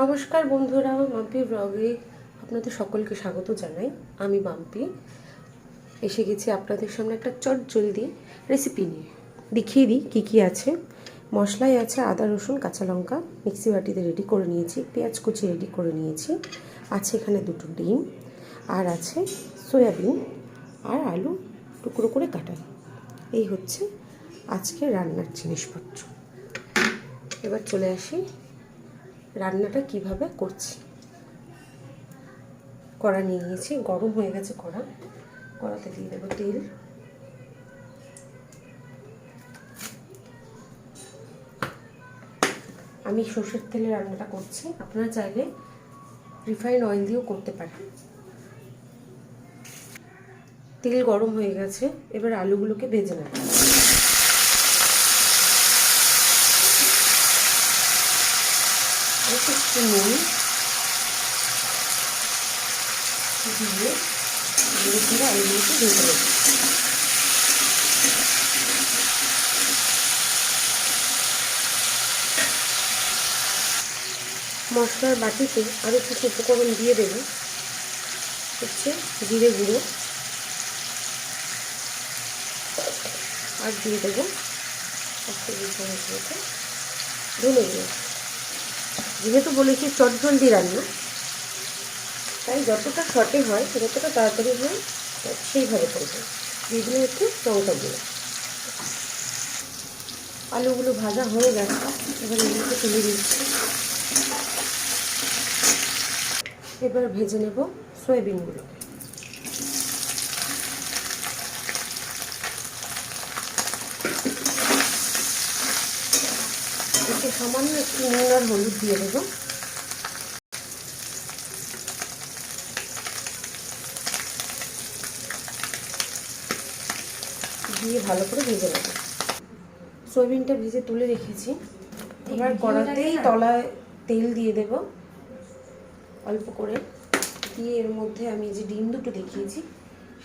নমস্কার বন্ধুরা, মাম্পি ব্লগে আপনাদের সকলকে স্বাগত জানাই। আমি মাম্পি এসে গেছি আপনাদের সামনে একটা চটজলদি রেসিপি নিয়ে। দেখিয়ে দিই কী কী আছে। মশলায় আছে আদা, রসুন, কাঁচা লঙ্কা মিক্সি বাটিতে রেডি করে নিয়েছি, পেঁয়াজ কুচি রেডি করে নিয়েছি, আছে এখানে দুটো ডিম, আর আছে সয়াবিন আর আলু টুকরো করে কাটা। এই হচ্ছে আজকে রান্নার জিনিসপত্র। এবার চলে আসি রান্নাটা কিভাবে করছি। কড়া নিয়ে নিয়েছি, গরম হয়ে গেছে কড়াতে দিয়ে দেবো তেল। আমি সর্ষের তেলে রান্নাটা করছি, আপনারা চাইলে রিফাইন্ড অয়েল দিয়েও করতে পারেন। তেল গরম হয়ে গেছে, এবার আলুগুলোকে ভেজে নেব। একটু নুন দিয়ে ধীরে ধীরে আলুগুলোকে ভেজে নেব। মশলার বাটিতে আরও কিছু উপকরণ দিয়ে দেবো। হচ্ছে জিরে গুঁড়ো, আর দিয়ে দেবো ধনে গুঁড়ো। যেহেতু বলেছি চটজলদি রান্না, তাই যতটা শর্টে হয় যতটা তাড়াতাড়ি হয় সেইভাবে করবো। দিয়ে দিলে একটু লঙ্কা গুঁড়ো। আলুগুলো ভাজা হয়ে গেছে, এবার এগুলোকে তুলে দিচ্ছি। এবার ভেজে নেব সয়াবিনগুলোকে। এতে সামান্য একটু নুন আর হলুদ দিয়ে দেবো। দিয়ে ভালো করে ভেজে নেব। সয়াবিনটা ভেজে তুলে রেখেছি। এবার কড়াতেই তলায় তেল দিয়ে দেব অল্প করে, দিয়ে এর মধ্যে আমি যে ডিম দুটো দেখিয়েছি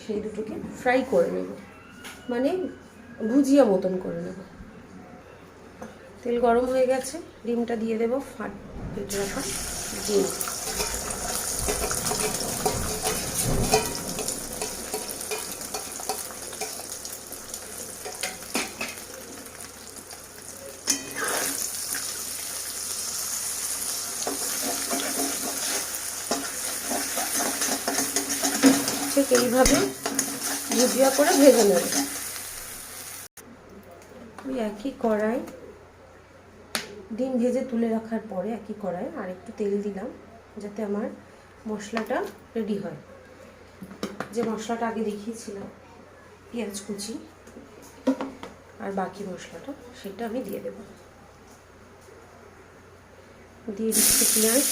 সেই দুটোকে ফ্রাই করে নেব, মানে ভুজিয়া মতন করে নেব। তেল গরম হয়ে গেছে, ডিমটা দিয়ে দেবো, ফেটে রাখা ডিম। ঠিক এইভাবে ভুজিয়া করে ভেজে নেব। ওই একই কড়াই ডিম ভেজে তুলে রাখার পরে একই কড়াই আর একটু তেল দিলাম, যাতে আমার মশলাটা রেডি হয়। যে মশলাটা আগে দেখিয়েছিলাম, পেঁয়াজ কুচি আর বাকি মশলাটা, সেটা আমি দিয়ে দেব। দিয়ে দিচ্ছি পেঁয়াজ,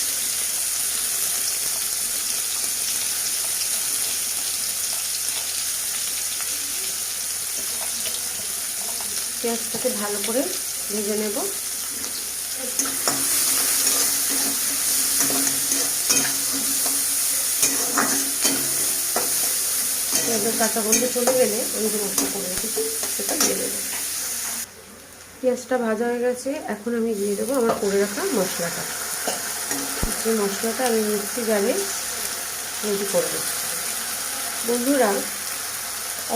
পেঁয়াজটাকে ভালো করে ভেজে নেব। পেঁয়াজের কাঁচা গন্ধ চলে গেলে আমি যে মশলা করে রেখেছি সেটা দিয়ে দেবো। পেঁয়াজটা ভাজা হয়ে গেছে, এখন আমি দিয়ে দেবো আমার করে রাখা মশলাটা। যে মশলাটা আমি মিক্সি জারে রেডি করে দেবো। বন্ধুরা,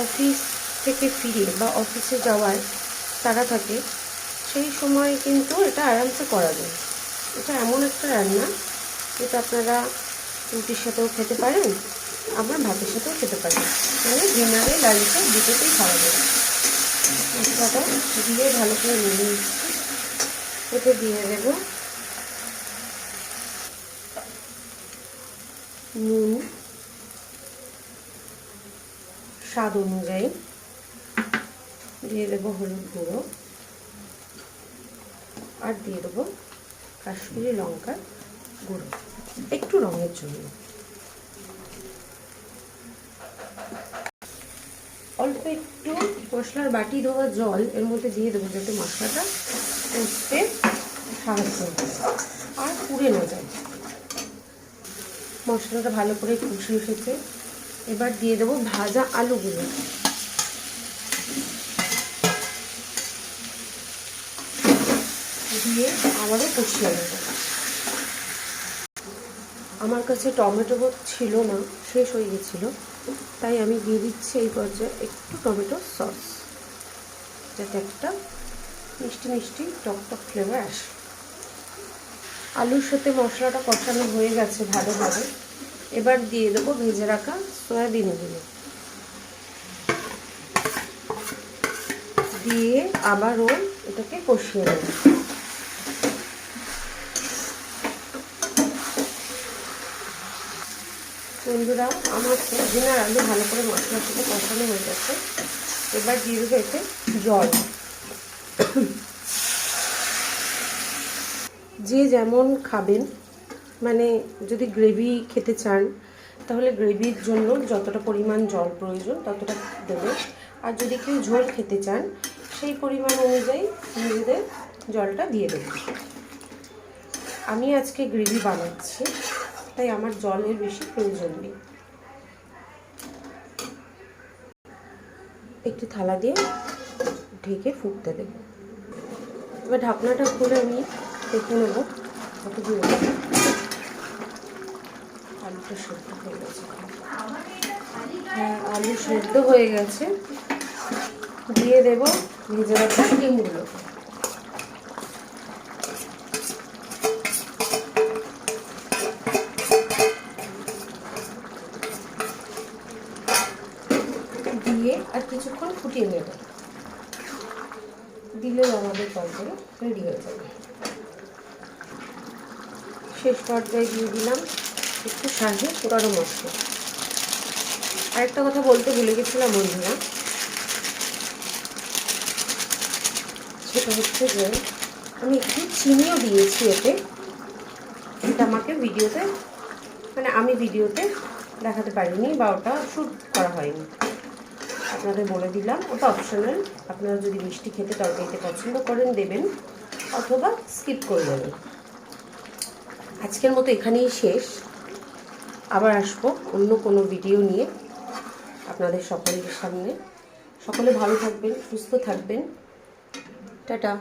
অফিস থেকে ফিরে বা অফিসে যাওয়ার তারা থাকে, সেই সময় কিন্তু এটা আরামসে করা যায়। এটা এমন একটা রান্না যেটা আপনারা রুটির সাথেও খেতে পারেন, আবার ভাতের সাথেও খেতে পারেন, মানে ডিনারে লাঞ্চে দুটোতেই খাওয়া যাবে। মশলাটা দিয়ে ভালো করে নিয়ে নিচ্ছি। এতে দিয়ে দেব নুন স্বাদ অনুযায়ী, দিয়ে দেবো হলুদ গুঁড়ো, আর দিয়ে দেবো কাশ্মীরি লঙ্কার গুঁড়ো একটু রঙের জন্য। অল্প একটু মশলার বাটি ধোয়া জল এর মধ্যে দিয়ে দেবো, যাতে মশলাটা কষতে সাহায্য করে আর পুড়ে না যায়। মশলাটা ভালো করে কষে এসেছে, এবার দিয়ে দেবো ভাজা আলুগুলো। দিয়ে আবারও কষিয়ে নেব। আমার কাছে টমেটো ছিল না, শেষ হয়ে গেছিলো, তাই আমি দিয়ে দিচ্ছি এই পর্যায়ে একটু টমেটো সস, যাতে একটা মিষ্টি মিষ্টি টক টক ফ্লেভার আসে। আলুর সাথে মশলাটা কষানো হয়ে গেছে ভালোভাবে। এবার দিয়ে দেবো ভেজে রাখা সয়াবিনগুলো, দিয়ে আবারও এটাকে কষিয়ে নেব। বন্ধুরা, আমার সয়াবিন আর আলু ভালো করে মশলার সাথে কষানো হয়ে গেছে। এবার দিয়ে দেবো এতে জল। যে যেমন খাবেন, মানে যদি গ্রেভি খেতে চান তাহলে গ্রেভির জন্য যতটা পরিমাণ জল প্রয়োজন ততটা দেবেন, আর যদি কেউ ঝোল খেতে চান সেই পরিমাণ অনুযায়ী নিজেদের জলটা দিয়ে দেবেন। আমি আজকে গ্রেভি বানাচ্ছি, তাই আমার জলের বেশি প্রয়োজন নেই। একটি থালা দিয়ে ঢেকে ফুটতে দেব। এবার ঢাকনাটা খুলে আমি দেখে নেব কতদূর আলুটা সেদ্ধ হয়ে গেছে। হ্যাঁ, আলু সেদ্ধ হয়ে গেছে। দিয়ে দেব ভেজে রাখা ডিমগুলো। দিয়ে আর কিছুক্ষণ ফুটিয়ে নেব, দিলে আমাদের তরকারি রেডি হয়ে যাবে। শেষ পর্যায়ে দিয়ে দিলাম একটু শাহি গরম মশলা। আরেকটা কথা বলতে ভুলে গেছিলাম বন্ধুরা, সেটা হচ্ছে যে আমি একটু চিনিও দিয়েছি এতে। এটা আমাকে ভিডিওতে, মানে আমি ভিডিওতে দেখাতে পারিনি বা ওটা শ্যুট করা হয়নি, আপনাদের বলে দিলাম। ওটা অপশনাল, আপনারা যদি মিষ্টি খেতে তরকারিতে পছন্দ করেন দেবেন, অথবা স্কিপ করে দেবেন। আজকের মতো এখানেই শেষ। আবার আসবো অন্য কোনো ভিডিও নিয়ে আপনাদের সকলের সামনে। সকলে ভালো থাকবেন, সুস্থ থাকবেন। টাটা।